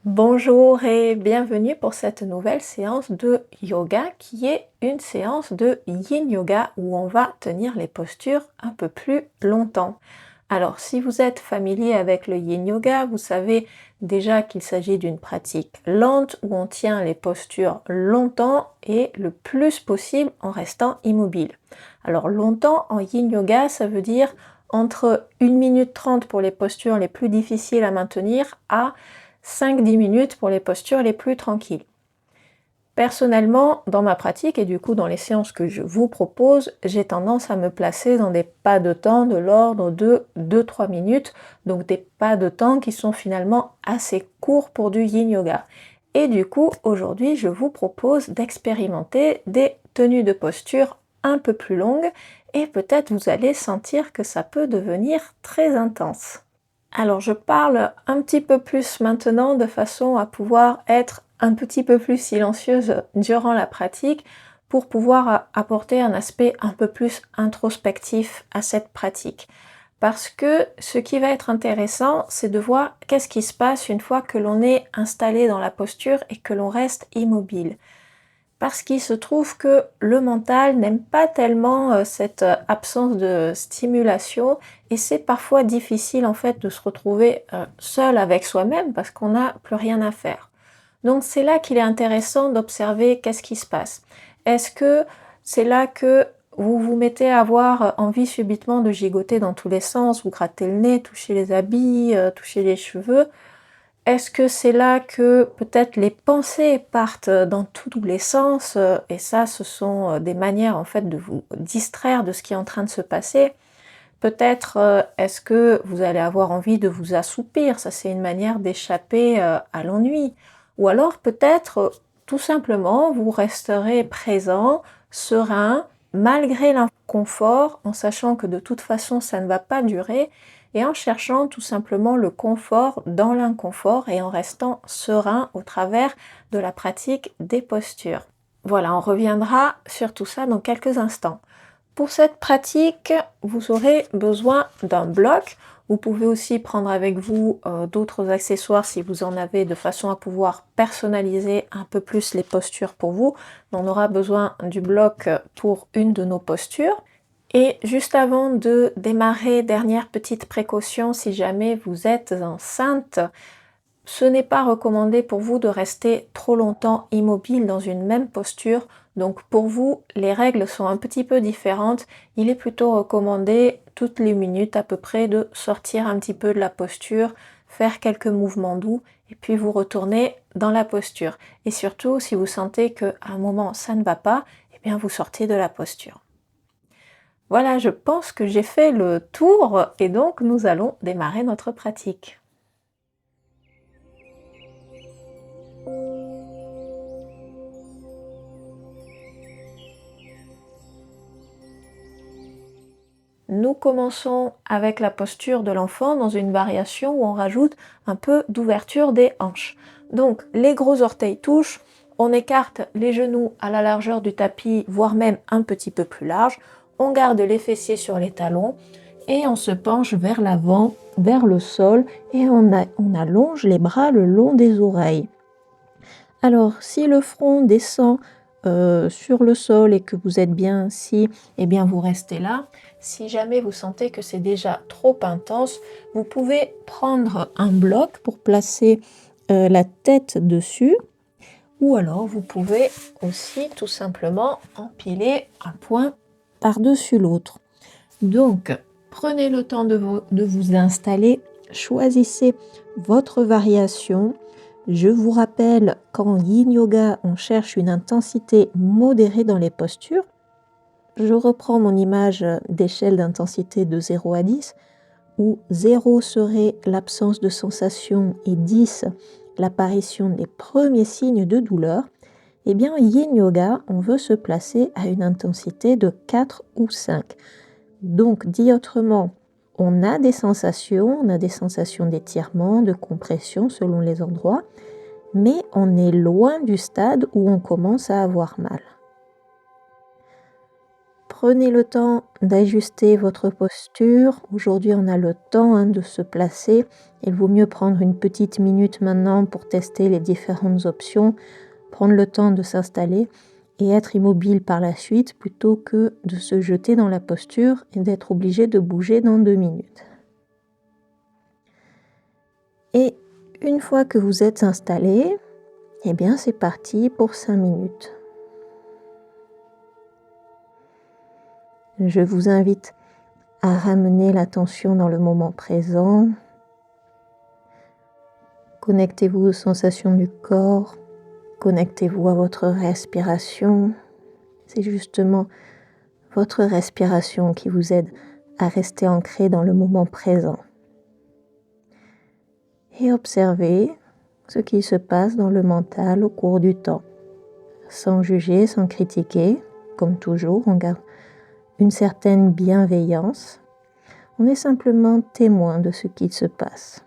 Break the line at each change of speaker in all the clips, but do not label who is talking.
Bonjour et bienvenue pour cette nouvelle séance de yoga qui est une séance de Yin Yoga où on va tenir les postures un peu plus longtemps. Alors si vous êtes familier avec le Yin Yoga, vous savez déjà qu'il s'agit d'une pratique lente où on tient les postures longtemps et le plus possible en restant immobile. Alors longtemps en Yin Yoga, ça veut dire entre 1 minute 30 pour les postures les plus difficiles à maintenir à 5-10 minutes pour les postures les plus tranquilles. Personnellement, dans ma pratique et du coup dans les séances que je vous propose, j'ai tendance à me placer dans des pas de temps de l'ordre de 2-3 minutes, donc des pas de temps qui sont finalement assez courts pour du Yin Yoga. Et du coup, aujourd'hui, je vous propose d'expérimenter des tenues de posture un peu plus longues et peut-être vous allez sentir que ça peut devenir très intense. Alors je parle un petit peu plus maintenant de façon à pouvoir être un petit peu plus silencieuse durant la pratique pour pouvoir apporter un aspect un peu plus introspectif à cette pratique. Parce que ce qui va être intéressant, c'est de voir qu'est-ce qui se passe une fois que l'on est installé dans la posture et que l'on reste immobile. Parce qu'il se trouve que le mental n'aime pas tellement cette absence de stimulation et c'est parfois difficile en fait de se retrouver seul avec soi-même parce qu'on n'a plus rien à faire. Donc c'est là qu'il est intéressant d'observer qu'est-ce qui se passe. Est-ce que c'est là que vous vous mettez à avoir envie subitement de gigoter dans tous les sens, vous grattez le nez, toucher les habits, toucher les cheveux? Est-ce que c'est là que peut-être les pensées partent dans tous les sens et ça, ce sont des manières en fait de vous distraire de ce qui est en train de se passer. Peut-être est-ce que vous allez avoir envie de vous assoupir, ça c'est une manière d'échapper à l'ennui. Ou alors peut-être tout simplement vous resterez présent, serein, malgré l'inconfort, en sachant que de toute façon ça ne va pas durer et en cherchant tout simplement le confort dans l'inconfort et en restant serein au travers de la pratique des postures. Voilà, on reviendra sur tout ça dans quelques instants. Pour cette pratique, vous aurez besoin d'un bloc. Vous pouvez aussi prendre avec vous d'autres accessoires si vous en avez, de façon à pouvoir personnaliser un peu plus les postures pour vous. On aura besoin du bloc pour une de nos postures. Et juste avant de démarrer, dernière petite précaution, si jamais vous êtes enceinte, ce n'est pas recommandé pour vous de rester trop longtemps immobile dans une même posture. Donc pour vous, les règles sont un petit peu différentes. Il est plutôt recommandé toutes les minutes à peu près de sortir un petit peu de la posture, faire quelques mouvements doux et puis vous retournez dans la posture. Et surtout, si vous sentez qu'à un moment ça ne va pas, eh bien vous sortez de la posture. Voilà, je pense que j'ai fait le tour et donc nous allons démarrer notre pratique. Nous commençons avec la posture de l'enfant dans une variation où on rajoute un peu d'ouverture des hanches. Donc les gros orteils touchent, on écarte les genoux à la largeur du tapis, voire même un petit peu plus large, on garde les fessiers sur les talons et on se penche vers l'avant, vers le sol et on allonge les bras le long des oreilles. Alors si le front descend sur le sol et que vous êtes bien assis, eh bien vous restez là. Si jamais vous sentez que c'est déjà trop intense, vous pouvez prendre un bloc pour placer la tête dessus, ou alors vous pouvez aussi tout simplement empiler un point par-dessus l'autre. Donc, prenez le temps de vous installer, choisissez votre variation. Je vous rappelle qu'en Yin Yoga, on cherche une intensité modérée dans les postures. Je reprends mon image d'échelle d'intensité de 0 à 10, où 0 serait l'absence de sensation et 10 l'apparition des premiers signes de douleur. Eh bien, en Yin Yoga, on veut se placer à une intensité de 4 ou 5. Donc, dit autrement, on a des sensations d'étirement, de compression selon les endroits, mais on est loin du stade où on commence à avoir mal. Prenez le temps d'ajuster votre posture. Aujourd'hui, on a le temps de se placer. Il vaut mieux prendre une petite minute maintenant pour tester les différentes options, prendre le temps de s'installer et être immobile par la suite plutôt que de se jeter dans la posture et d'être obligé de bouger dans 2 minutes. Et une fois que vous êtes installé, eh bien c'est parti pour 5 minutes. Je vous invite à ramener l'attention dans le moment présent. Connectez-vous aux sensations du corps, connectez-vous à votre respiration. C'est justement votre respiration qui vous aide à rester ancré dans le moment présent. Et observez ce qui se passe dans le mental au cours du temps. Sans juger, sans critiquer, comme toujours, on garde une certaine bienveillance. On est simplement témoin de ce qui se passe.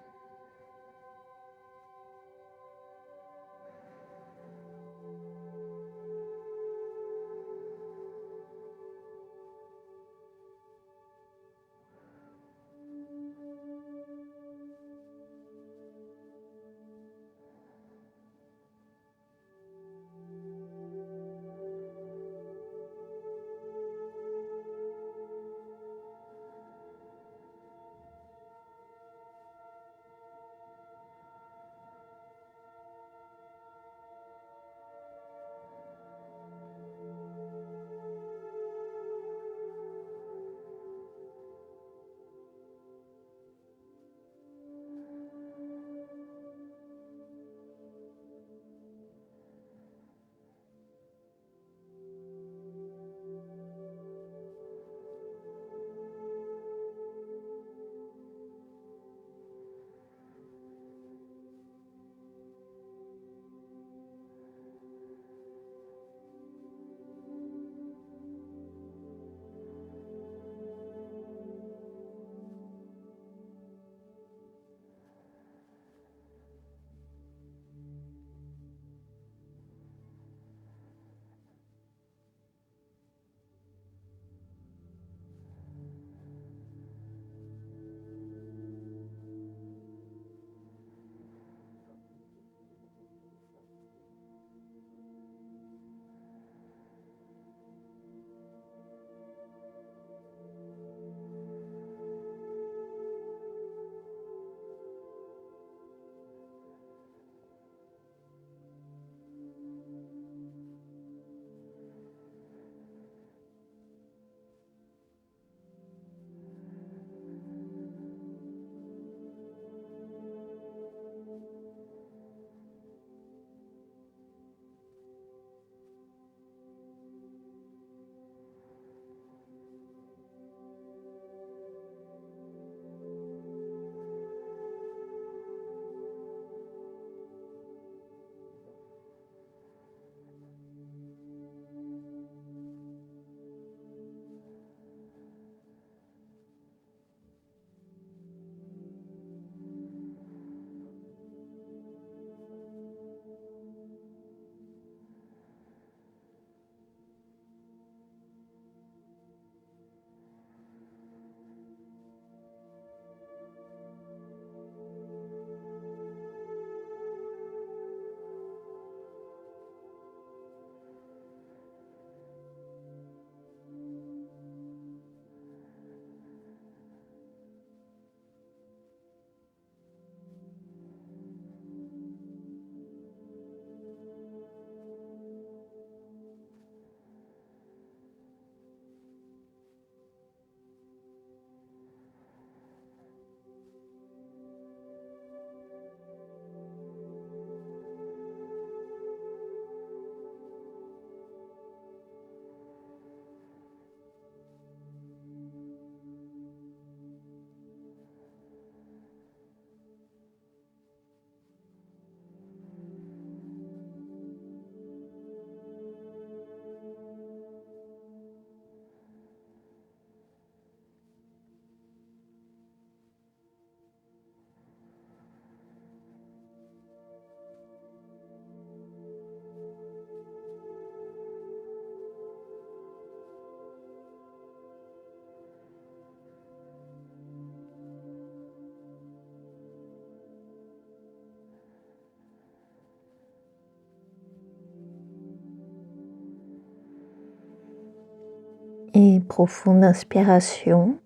Et profonde inspiration.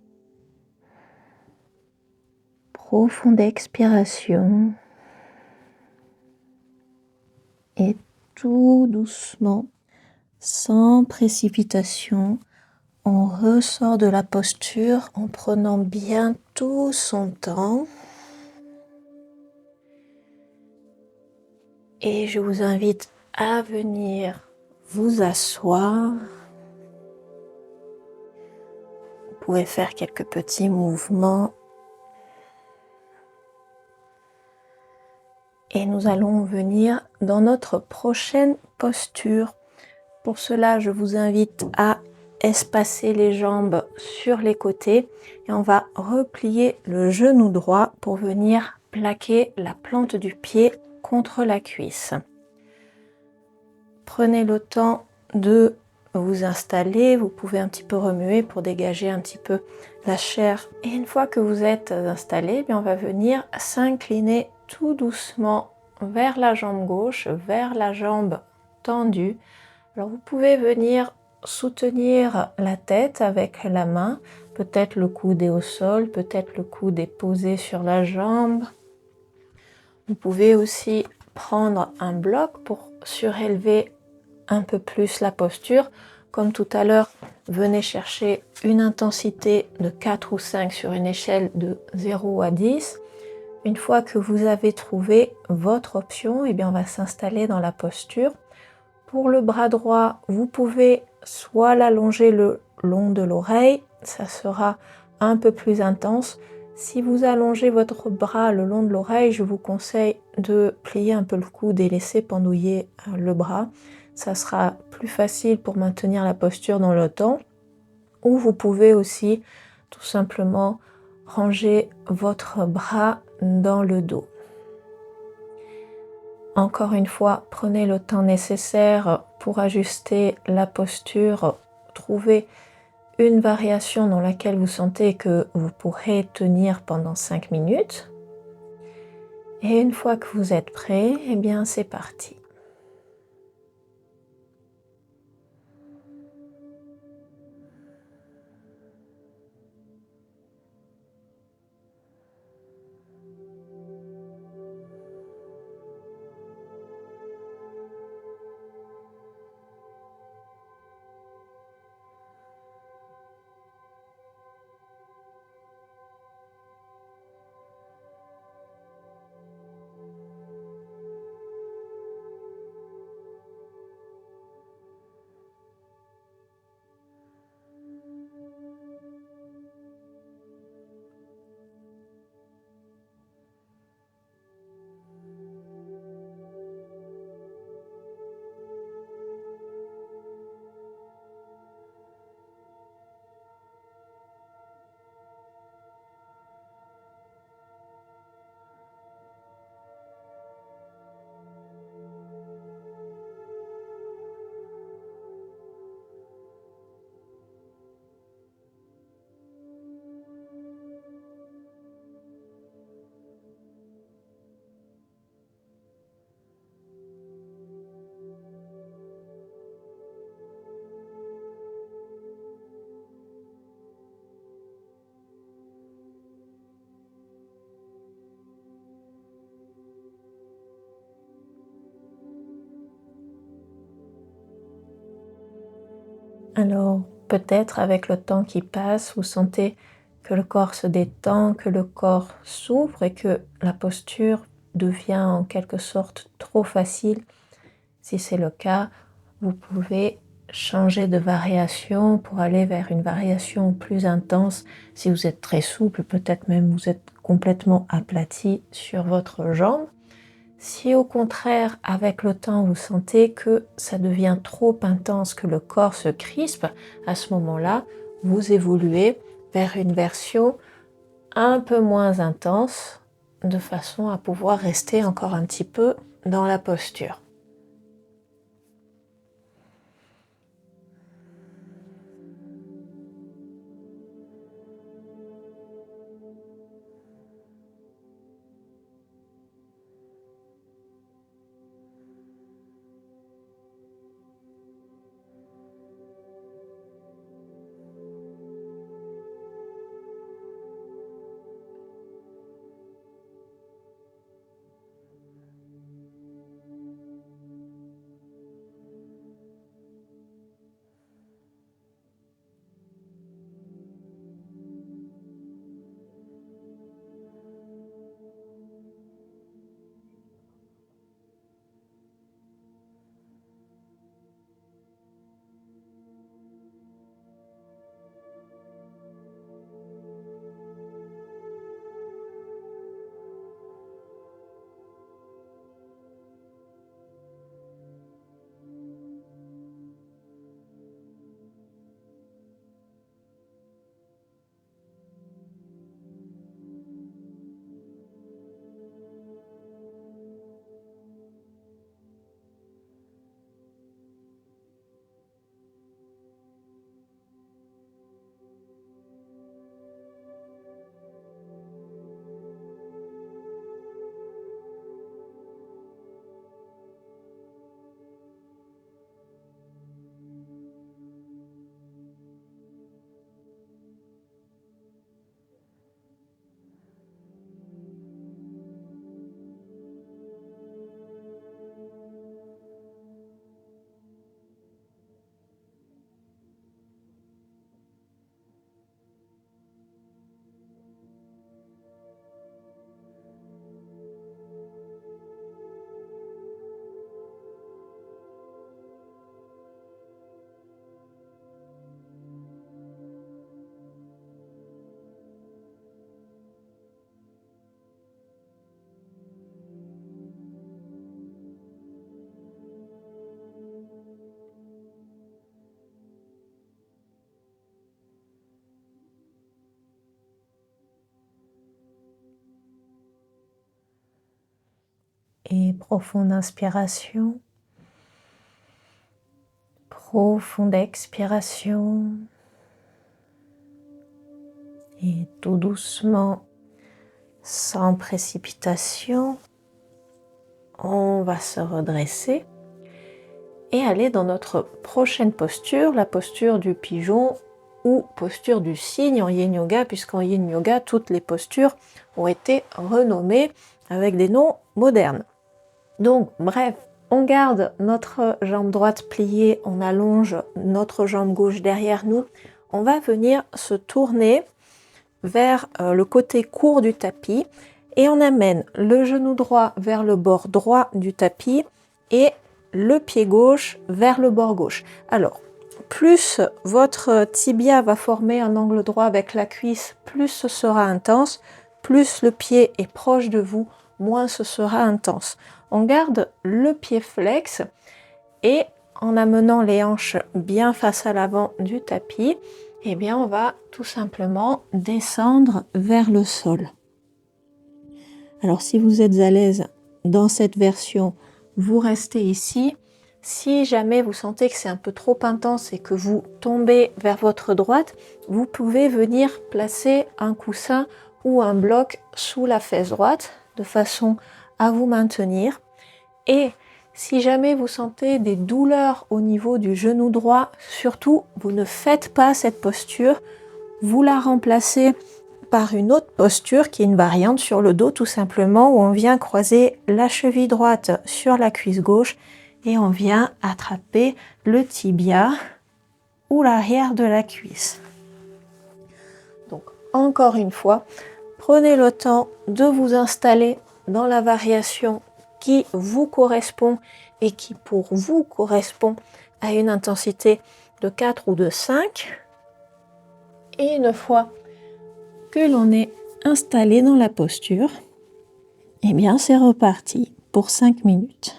Profonde expiration. Et tout doucement, sans précipitation, on ressort de la posture en prenant bien tout son temps. Et je vous invite à venir vous asseoir. Vous pouvez faire quelques petits mouvements. Et nous allons venir dans notre prochaine posture. Pour cela, je vous invite à espacer les jambes sur les côtés et on va replier le genou droit pour venir plaquer la plante du pied contre la cuisse. Prenez le temps de vous installer, vous pouvez un petit peu remuer pour dégager un petit peu la chair. Et une fois que vous êtes installé, on va venir s'incliner tout doucement vers la jambe gauche, vers la jambe tendue. Alors vous pouvez venir soutenir la tête avec la main, peut-être le coude est au sol, peut-être le coude est posé sur la jambe. Vous pouvez aussi prendre un bloc pour surélever un peu plus la posture. Comme tout à l'heure, venez chercher une intensité de 4 ou 5 sur une échelle de 0 à 10. Une fois que vous avez trouvé votre option, on va s'installer dans la posture. Pour le bras droit, vous pouvez soit l'allonger le long de l'oreille, ça sera un peu plus intense. Si vous allongez votre bras le long de l'oreille, je vous conseille de plier un peu le coude et laisser pendouiller le bras. Ça sera plus facile pour maintenir la posture dans le temps. Ou vous pouvez aussi tout simplement ranger votre bras dans le dos. Encore une fois, prenez le temps nécessaire pour ajuster la posture, trouver une variation dans laquelle vous sentez que vous pourrez tenir pendant 5 minutes. Et une fois que vous êtes prêt, c'est parti. Alors, peut-être avec le temps qui passe, vous sentez que le corps se détend, que le corps s'ouvre et que la posture devient en quelque sorte trop facile. Si c'est le cas, vous pouvez changer de variation pour aller vers une variation plus intense. Si vous êtes très souple, peut-être même vous êtes complètement aplati sur votre jambe. Si au contraire, avec le temps, vous sentez que ça devient trop intense, que le corps se crispe, à ce moment-là, vous évoluez vers une version un peu moins intense, de façon à pouvoir rester encore un petit peu dans la posture. Et profonde inspiration. Profonde expiration. Et tout doucement, sans précipitation, on va se redresser et aller dans notre prochaine posture, la posture du pigeon ou posture du cygne en Yin Yoga, puisqu'en Yin Yoga, toutes les postures ont été renommées avec des noms modernes. Donc, bref, on garde notre jambe droite pliée, on allonge notre jambe gauche derrière nous, on va venir se tourner vers le côté court du tapis et on amène le genou droit vers le bord droit du tapis et le pied gauche vers le bord gauche. Alors, plus votre tibia va former un angle droit avec la cuisse, plus ce sera intense, plus le pied est proche de vous, moins ce sera intense. On garde le pied flex et en amenant les hanches bien face à l'avant du tapis, eh bien on va tout simplement descendre vers le sol. Alors si vous êtes à l'aise dans cette version, vous restez ici. Si jamais vous sentez que c'est un peu trop intense et que vous tombez vers votre droite, vous pouvez venir placer un coussin ou un bloc sous la fesse droite de façon à vous maintenir. Et si jamais vous sentez des douleurs au niveau du genou droit, surtout, vous ne faites pas cette posture, vous la remplacez par une autre posture qui est une variante sur le dos tout simplement, où on vient croiser la cheville droite sur la cuisse gauche et on vient attraper le tibia ou l'arrière de la cuisse. Donc encore une fois, prenez le temps de vous installer dans la variation qui vous correspond et qui pour vous correspond à une intensité de 4 ou de 5. Et une fois que l'on est installé dans la posture, eh bien c'est reparti pour 5 minutes.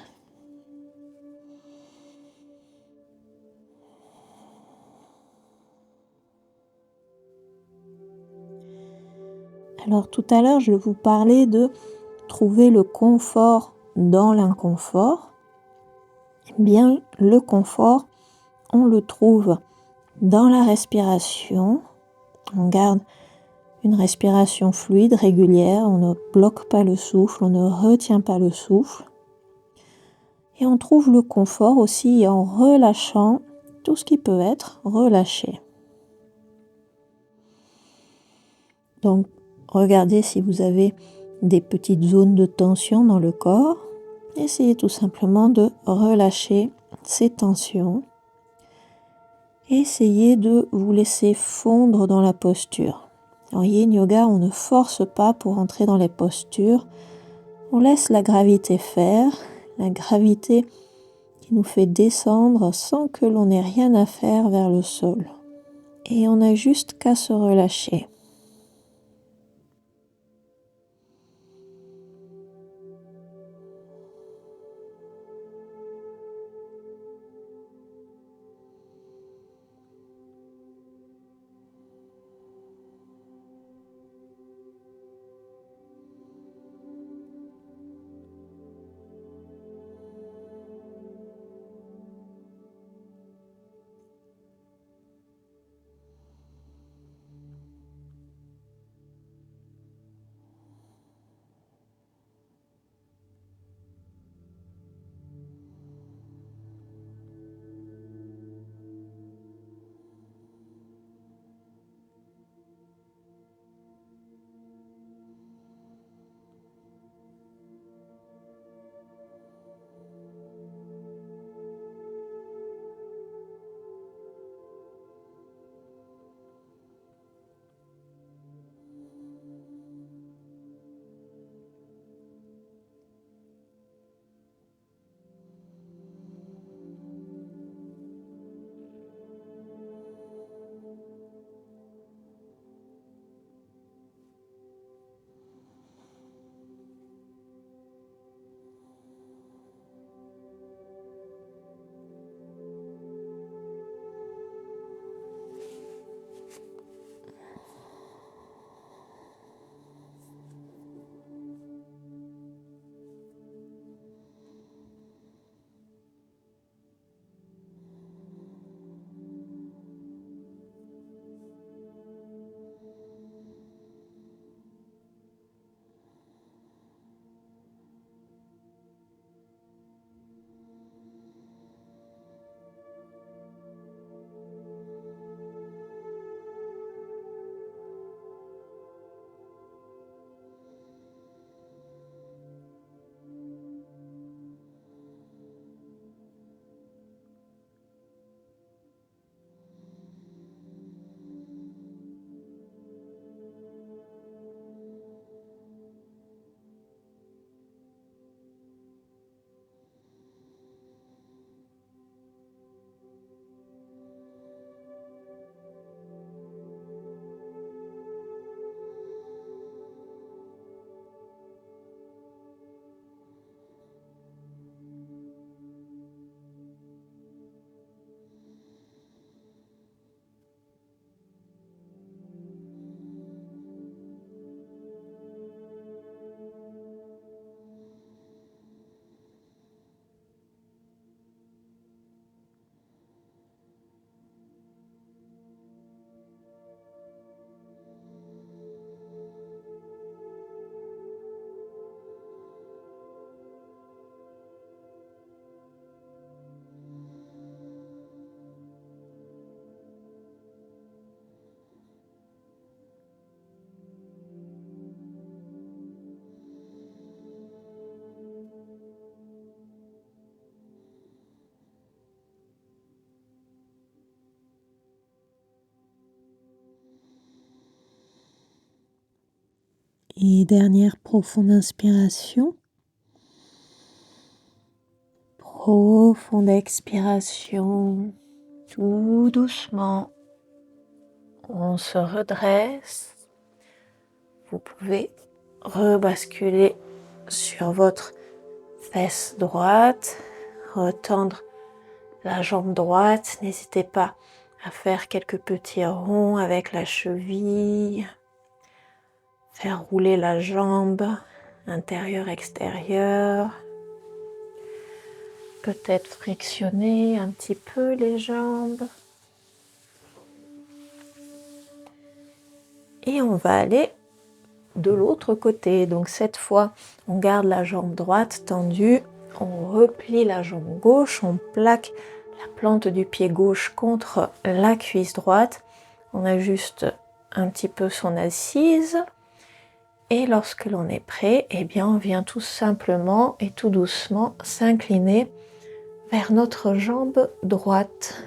Alors tout à l'heure, je vous parlais de trouver le confort dans l'inconfort. Eh bien, le confort, on le trouve dans la respiration. On garde une respiration fluide, régulière. On ne bloque pas le souffle, on ne retient pas le souffle. Et on trouve le confort aussi en relâchant tout ce qui peut être relâché. Donc, regardez si vous avez des petites zones de tension dans le corps. Essayez tout simplement de relâcher ces tensions. Essayez de vous laisser fondre dans la posture. En Yin Yoga, on ne force pas pour entrer dans les postures. On laisse la gravité faire, la gravité qui nous fait descendre sans que l'on ait rien à faire vers le sol. Et on n'a juste qu'à se relâcher.
Et dernière profonde inspiration. Profonde expiration. Tout doucement, on se redresse. Vous pouvez rebasculer sur votre fesse droite, retendre la jambe droite. N'hésitez pas à faire quelques petits ronds avec la cheville, faire rouler la jambe intérieure-extérieure, peut-être frictionner un petit peu les jambes. Et on va aller de l'autre côté. Donc cette fois, on garde la jambe droite tendue, on replie la jambe gauche, on plaque la plante du pied gauche contre la cuisse droite, on ajuste un petit peu son assise et lorsque l'on est prêt, eh bien on vient tout simplement et tout doucement s'incliner vers notre jambe droite.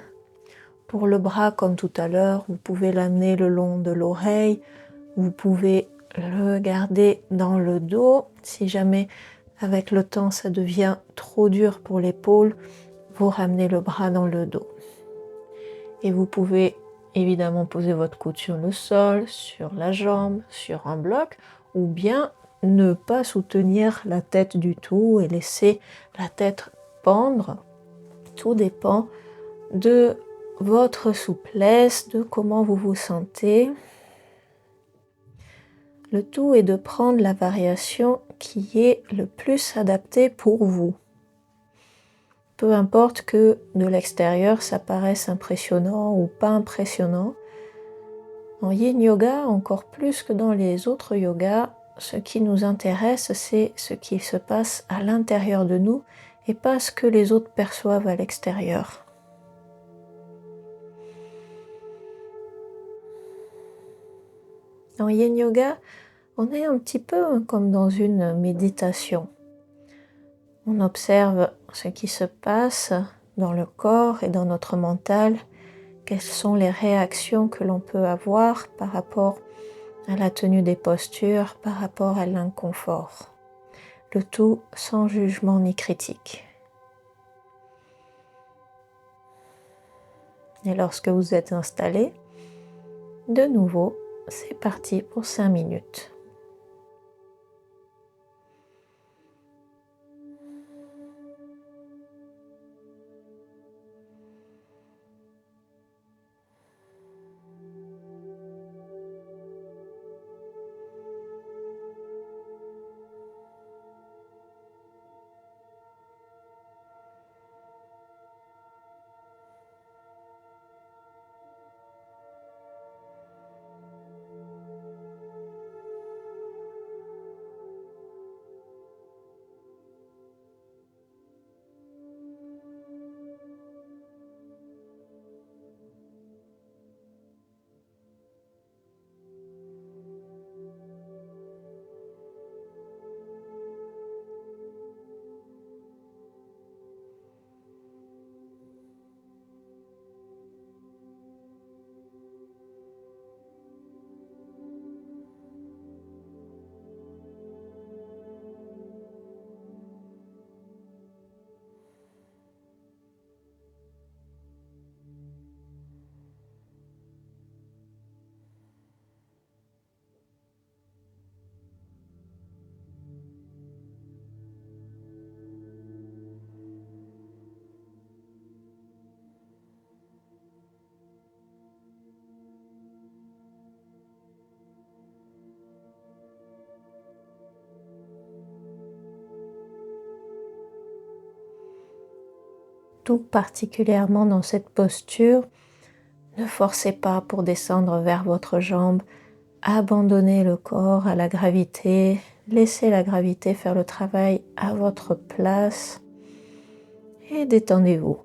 Pour le bras, comme tout à l'heure, vous pouvez l'amener le long de l'oreille, vous pouvez le garder dans le dos. Si jamais avec le temps ça devient trop dur pour l'épaule, vous ramenez le bras dans le dos. Et vous pouvez évidemment poser votre coude sur le sol, sur la jambe, sur un bloc, ou bien ne pas soutenir la tête du tout et laisser la tête pendre. Tout dépend de votre souplesse, de comment vous vous sentez. Le tout est de prendre la variation qui est le plus adaptée pour vous. Peu importe que de l'extérieur ça paraisse impressionnant ou pas impressionnant. En yin yoga, encore plus que dans les autres yogas, ce qui nous intéresse, c'est ce qui se passe à l'intérieur de nous et pas ce que les autres perçoivent à l'extérieur. En yin yoga, on est un petit peu comme dans une méditation. On observe ce qui se passe dans le corps et dans notre mental, quelles sont les réactions que l'on peut avoir par rapport à la tenue des postures, par rapport à l'inconfort. Le tout sans jugement ni critique. Et lorsque vous êtes installé, de nouveau, c'est parti pour 5 minutes. Tout particulièrement dans cette posture, ne forcez pas pour descendre vers votre jambe, abandonnez le corps à la gravité, laissez la gravité faire le travail à votre place et détendez-vous.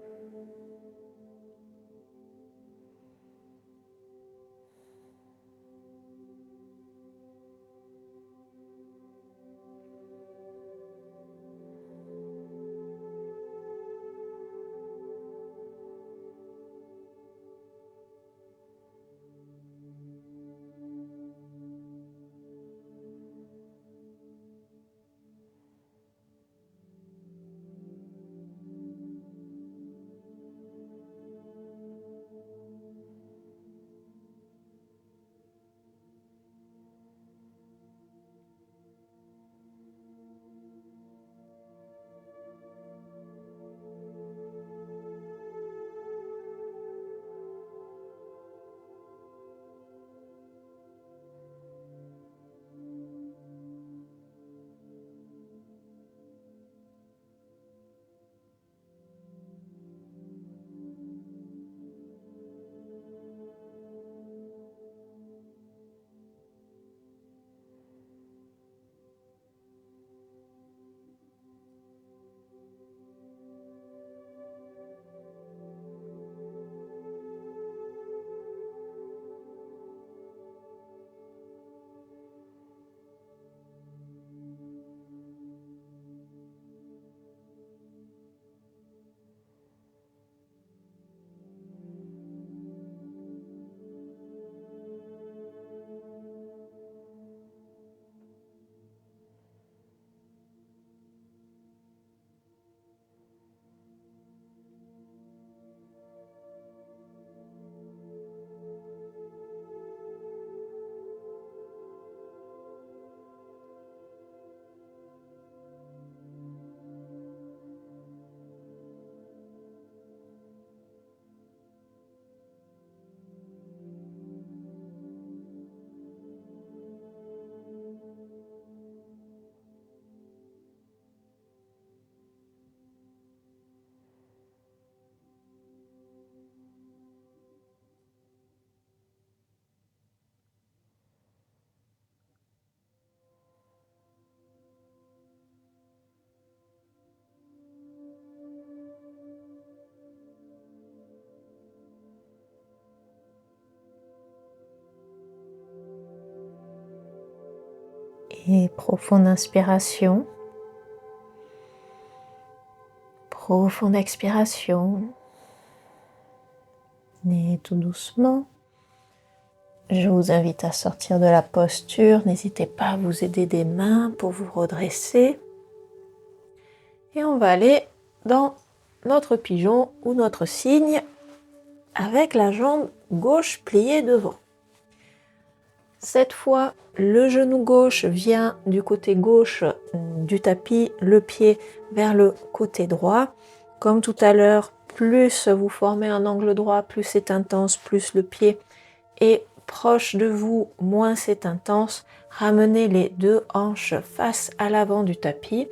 Et profonde inspiration. Profonde expiration. Et tout doucement, je vous invite à sortir de la posture. N'hésitez pas à vous aider des mains pour vous redresser. Et on va aller dans notre pigeon ou notre cygne avec la jambe gauche pliée devant. Cette fois, le genou gauche vient du côté gauche du tapis, le pied vers le côté droit. Comme tout à l'heure, plus vous formez un angle droit, plus c'est intense, plus le pied est proche de vous, moins c'est intense. Ramenez les deux hanches face à l'avant du tapis.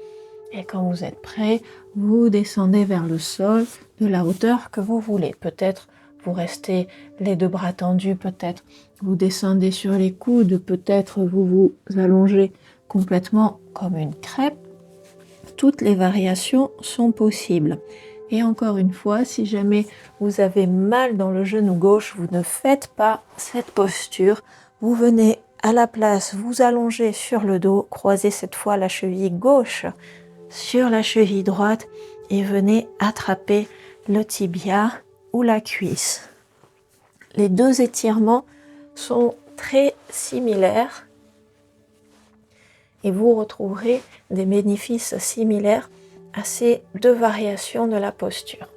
Et quand vous êtes prêt, vous descendez vers le sol de la hauteur que vous voulez. Peut-être vous restez les deux bras tendus, peut-être vous descendez sur les coudes, peut-être vous vous allongez complètement comme une crêpe. Toutes les variations sont possibles. Et encore une fois, si jamais vous avez mal dans le genou gauche, vous ne faites pas cette posture. Vous venez à la place, vous allongez sur le dos, croisez cette fois la cheville gauche sur la cheville droite et venez attraper le tibia ou la cuisse. Les deux étirements sont très similaires et vous retrouverez des bénéfices similaires à ces deux variations de la posture.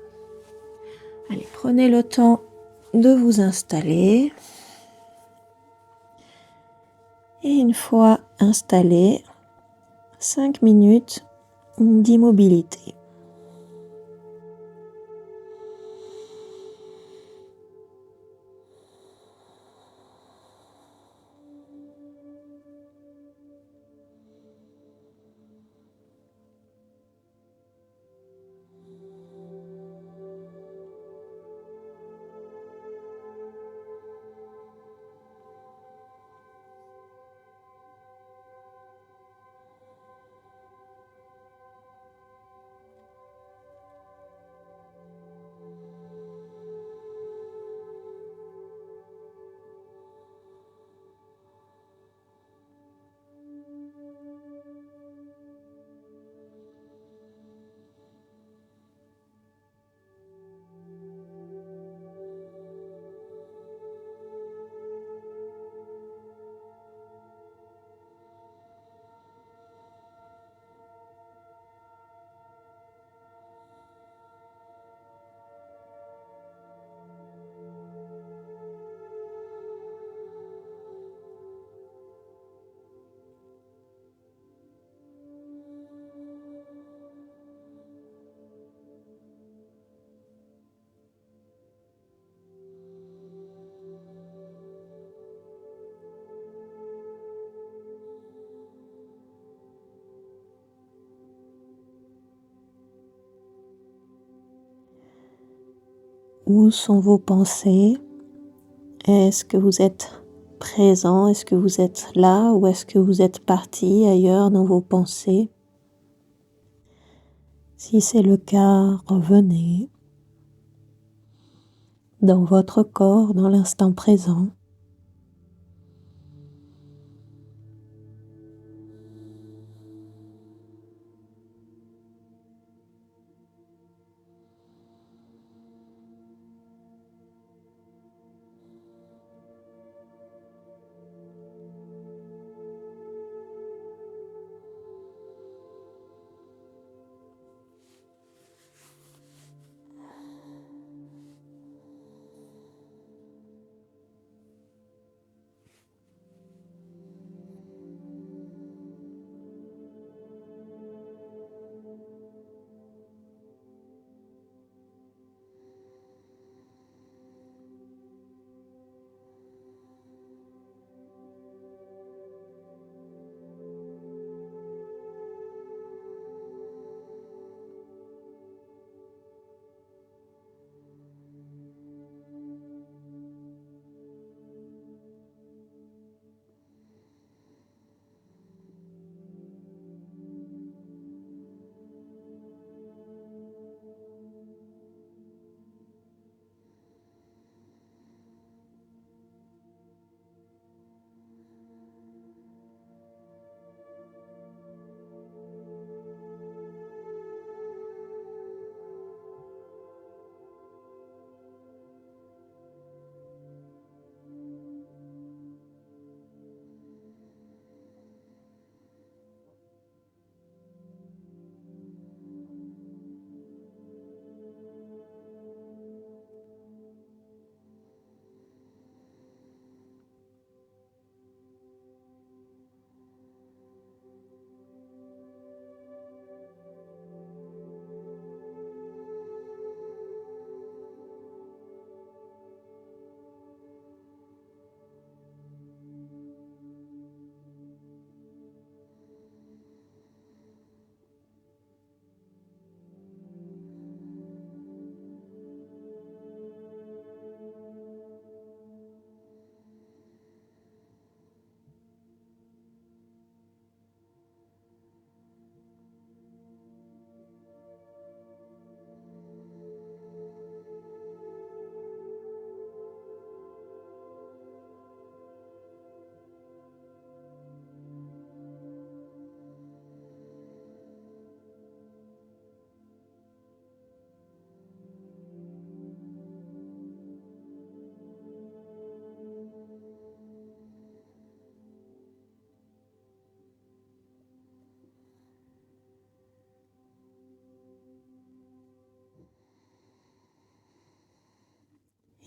Allez, prenez le temps de vous installer. Et une fois installé, 5 minutes d'immobilité. Où sont vos pensées? Est-ce que vous êtes présent? Est-ce que vous êtes là? Ou est-ce que vous êtes parti ailleurs dans vos pensées? Si c'est le cas, revenez dans votre corps, dans l'instant présent.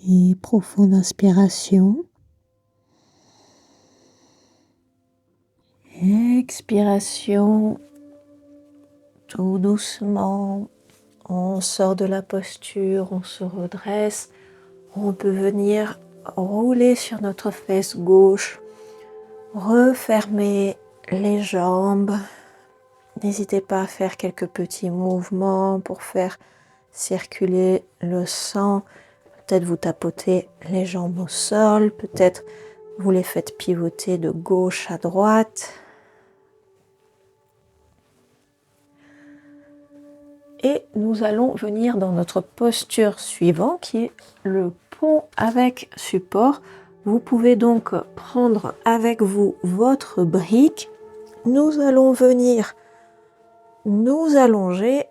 Et profonde inspiration. Expiration. Tout doucement, on sort de la posture, on se redresse. On peut venir rouler sur notre fesse gauche, refermer les jambes. N'hésitez pas à faire quelques petits mouvements pour faire circuler le sang. Peut-être vous tapotez les jambes au sol, peut-être vous les faites pivoter de gauche à droite. Et nous allons venir dans notre posture suivante qui est le pont avec support. Vous pouvez donc prendre avec vous votre brique. Nous allons venir nous allonger.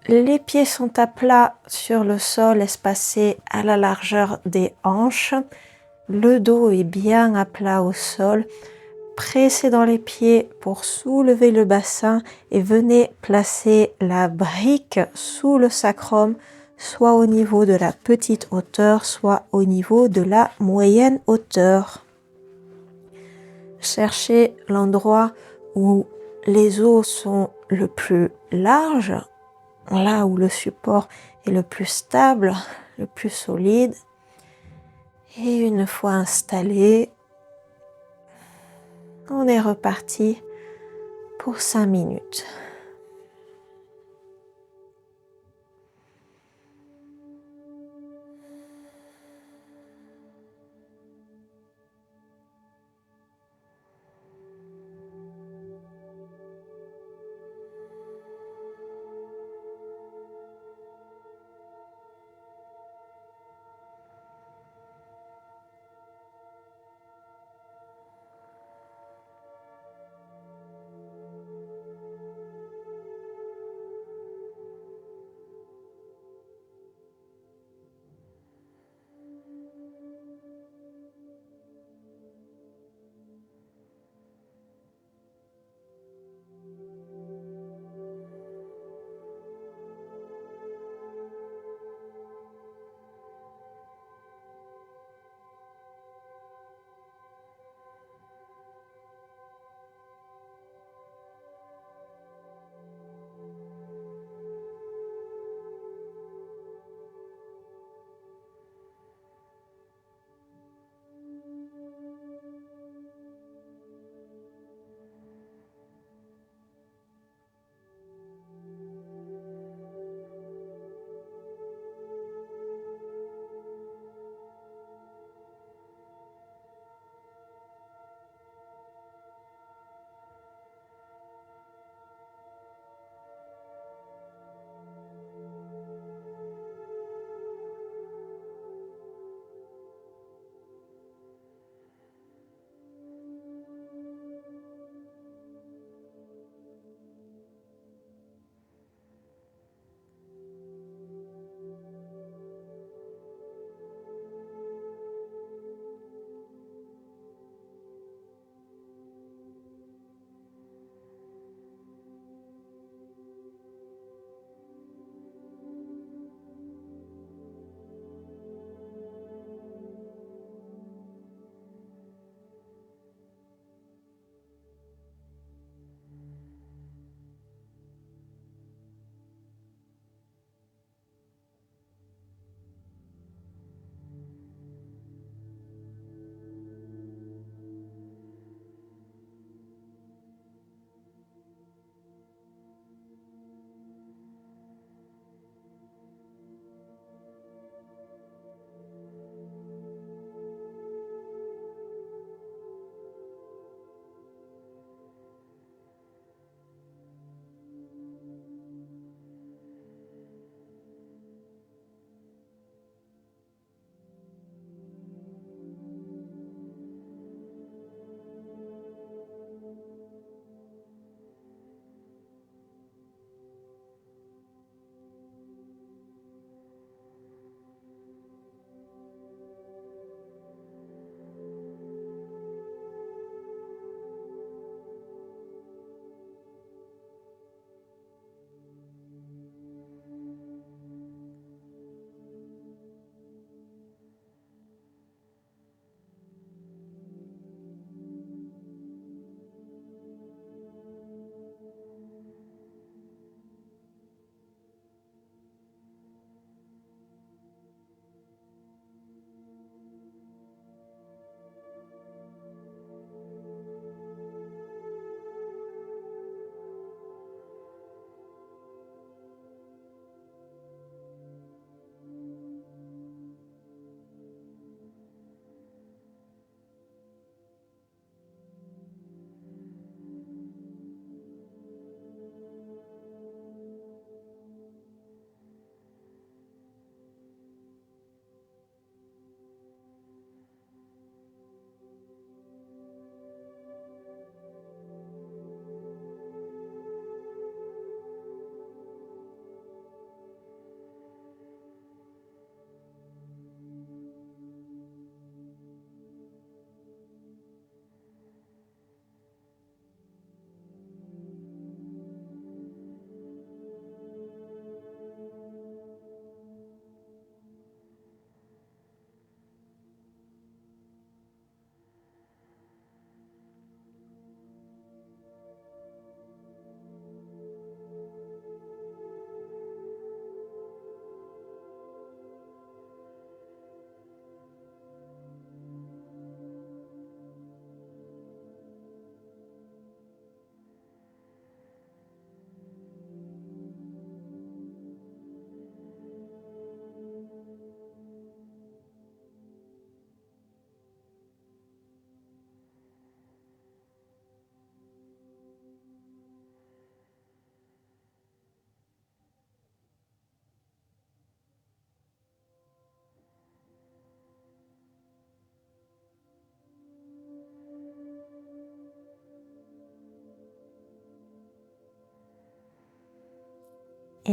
Les pieds sont à plat sur le sol, espacés à la largeur des hanches. Le dos est bien à plat au sol. Pressez dans les pieds pour soulever le bassin et venez placer la brique sous le sacrum, soit au niveau de la petite hauteur, soit au niveau de la moyenne hauteur. Cherchez l'endroit où les os sont le plus larges, là où le support est le plus stable, le plus solide. Et une fois installé, on est reparti pour 5 minutes.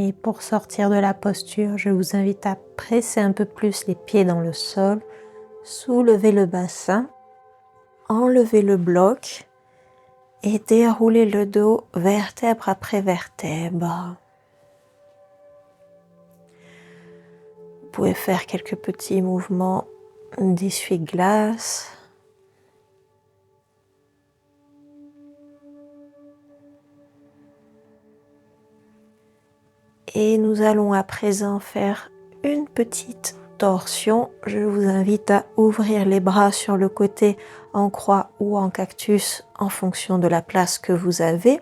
Et pour sortir de la posture, je vous invite à presser un peu plus les pieds dans le sol, soulever le bassin, enlever le bloc et dérouler le dos vertèbre après vertèbre. Vous pouvez faire quelques petits mouvements d'essuie-glace. Et nous allons à présent faire une petite torsion. Je vous invite à ouvrir les bras sur le côté en croix ou en cactus en fonction de la place que vous avez.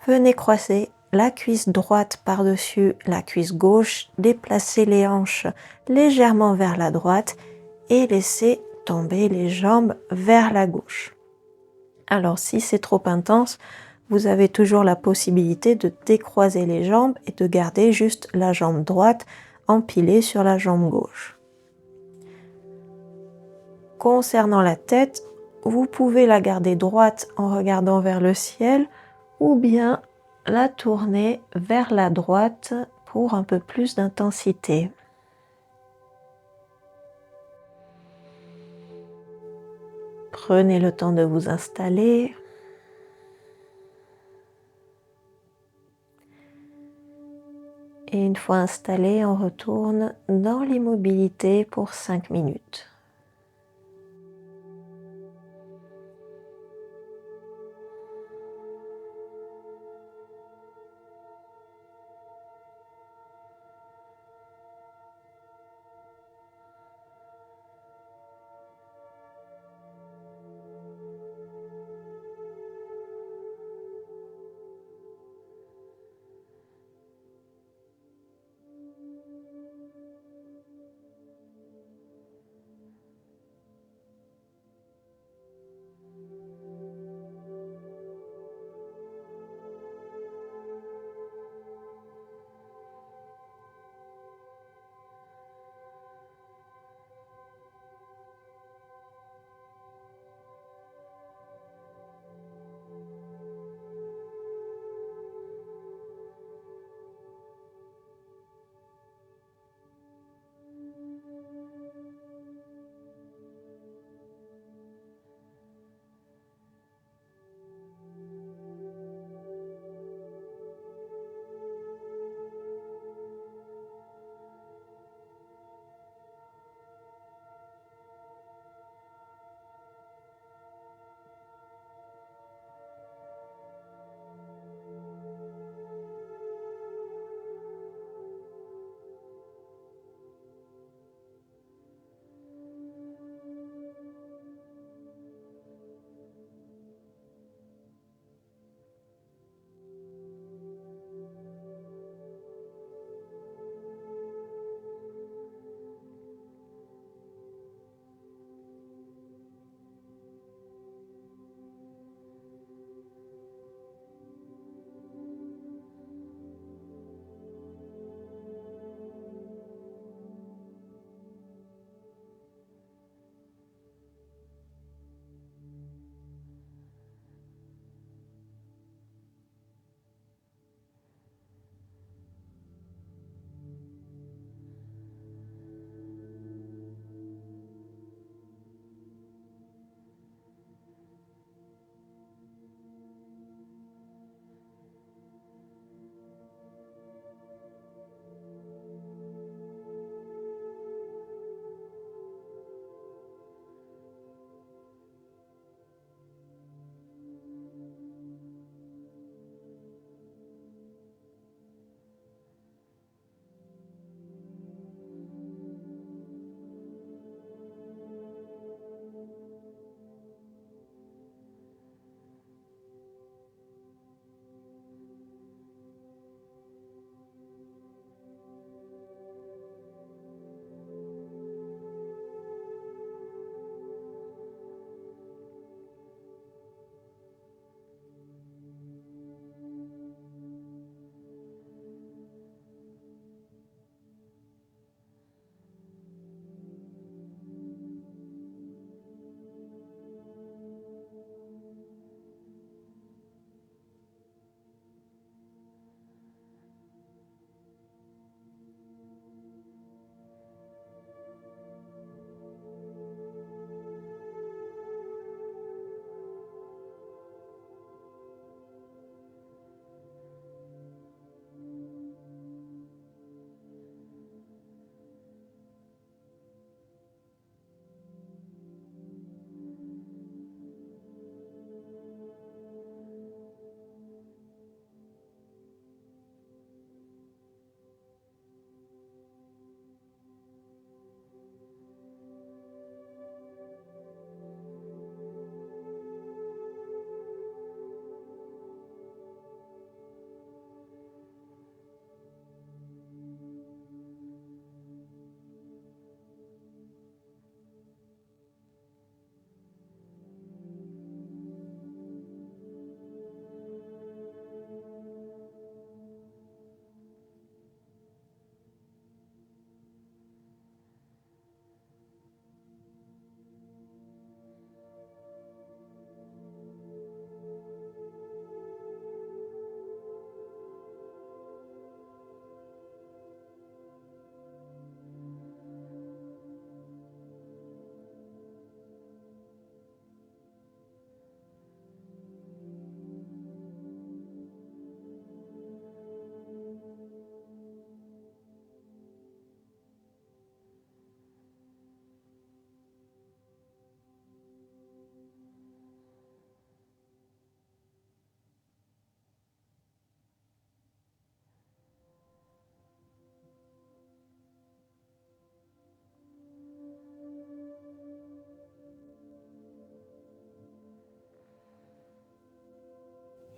Venez croiser la cuisse droite par-dessus la cuisse gauche, déplacez les hanches légèrement vers la droite et laissez tomber les jambes vers la gauche. Alors si c'est trop intense, vous avez toujours la possibilité de décroiser les jambes et de garder juste la jambe droite empilée sur la jambe gauche. Concernant la tête, vous pouvez la garder droite en regardant vers le ciel ou bien la tourner vers la droite pour un peu plus d'intensité. Prenez le temps de vous installer. Et une fois installé, on retourne dans l'immobilité pour 5 minutes.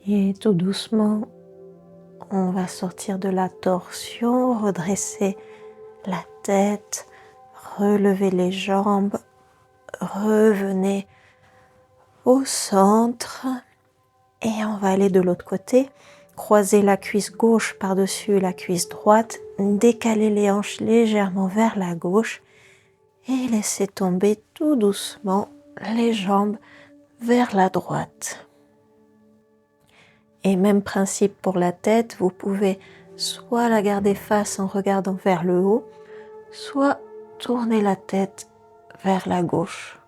Et tout doucement, on va sortir de la torsion, redresser la tête, relever les jambes, revenez au centre et on va aller de l'autre côté. Croiser la cuisse gauche par-dessus la cuisse droite, décaler les hanches légèrement vers la gauche et laisser tomber tout doucement les jambes vers la droite. Et même principe pour la tête, vous pouvez soit la garder face en regardant vers le haut, soit tourner la tête vers la gauche.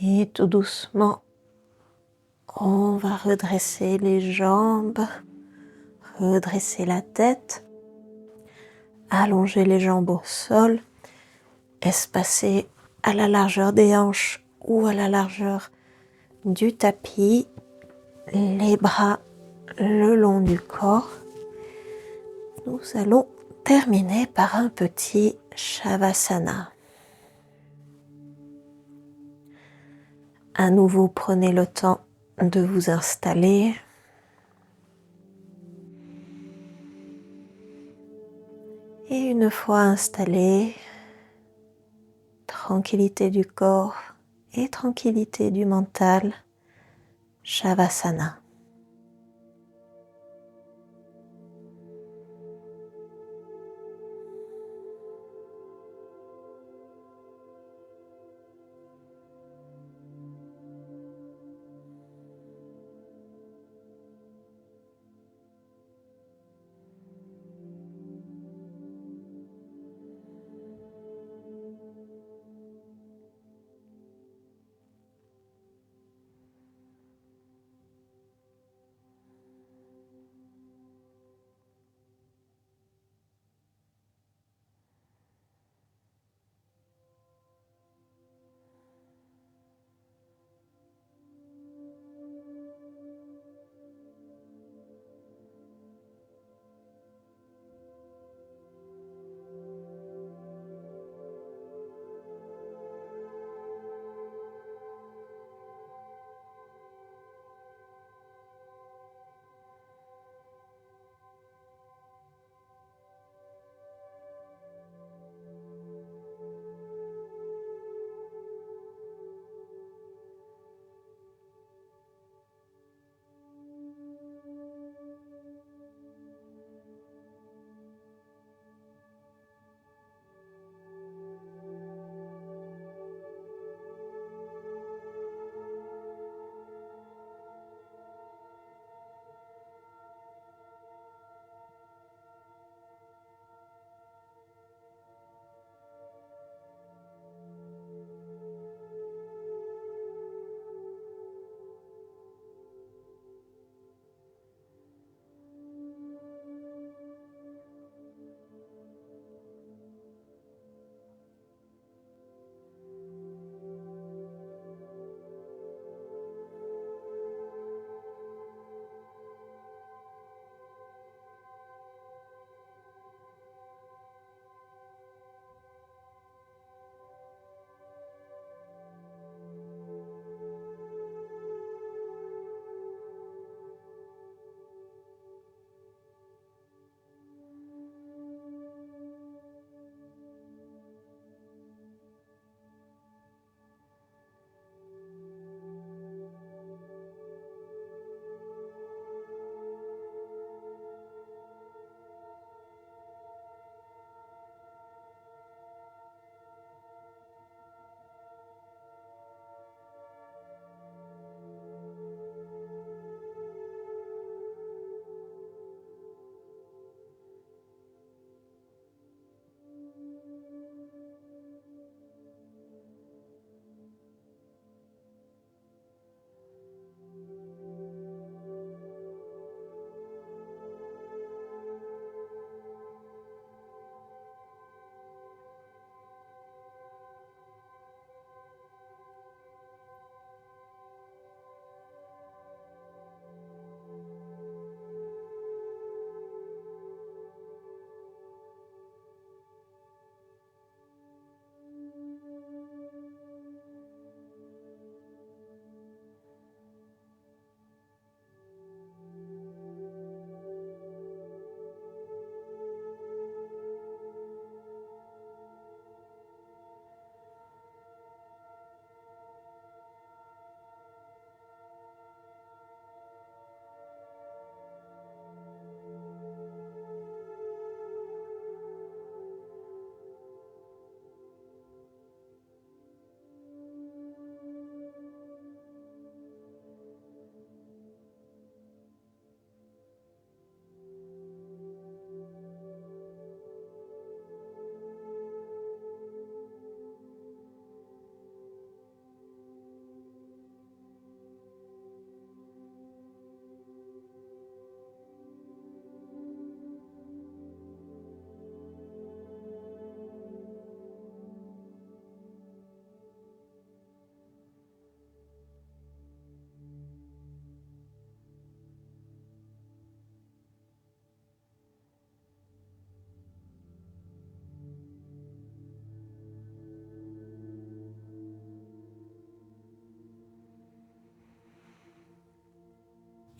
Et tout doucement, on va redresser les jambes, redresser la tête, allonger les jambes au sol, espacer à la largeur des hanches ou à la largeur du tapis, les bras le long du corps. Nous allons terminer par un petit Shavasana. À nouveau, prenez le temps de vous installer. Et une fois installé, tranquillité du corps et tranquillité du mental, Shavasana.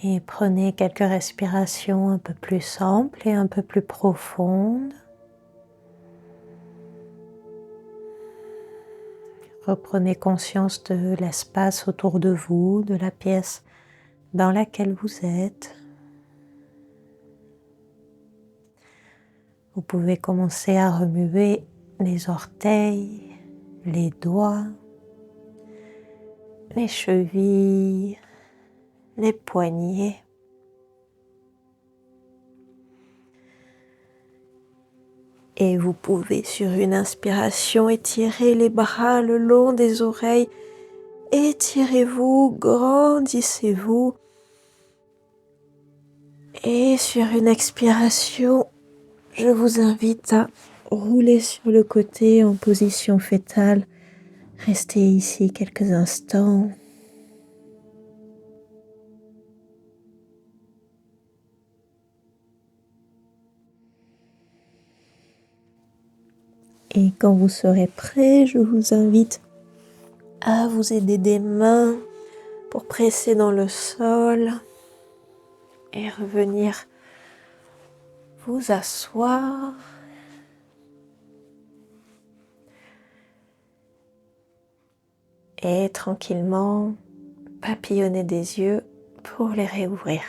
Et prenez quelques respirations un peu plus amples et un peu plus profondes. Reprenez conscience de l'espace autour de vous, de la pièce dans laquelle vous êtes. Vous pouvez commencer à remuer les orteils, les doigts, les chevilles, les poignets. Et vous pouvez sur une inspiration étirer les bras le long des oreilles. Étirez-vous, grandissez-vous. Et sur une expiration, je vous invite à rouler sur le côté en position fétale. Restez ici quelques instants. Et quand vous serez prêt, je vous invite à vous aider des mains pour presser dans le sol et revenir vous asseoir. Et tranquillement papillonner des yeux pour les réouvrir.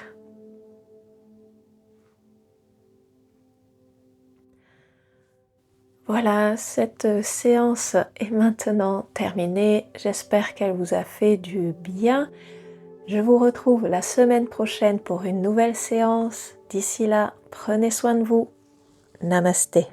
Voilà, cette séance est maintenant terminée. J'espère qu'elle vous a fait du bien. Je vous retrouve la semaine prochaine pour une nouvelle séance. D'ici là, prenez soin de vous. Namasté.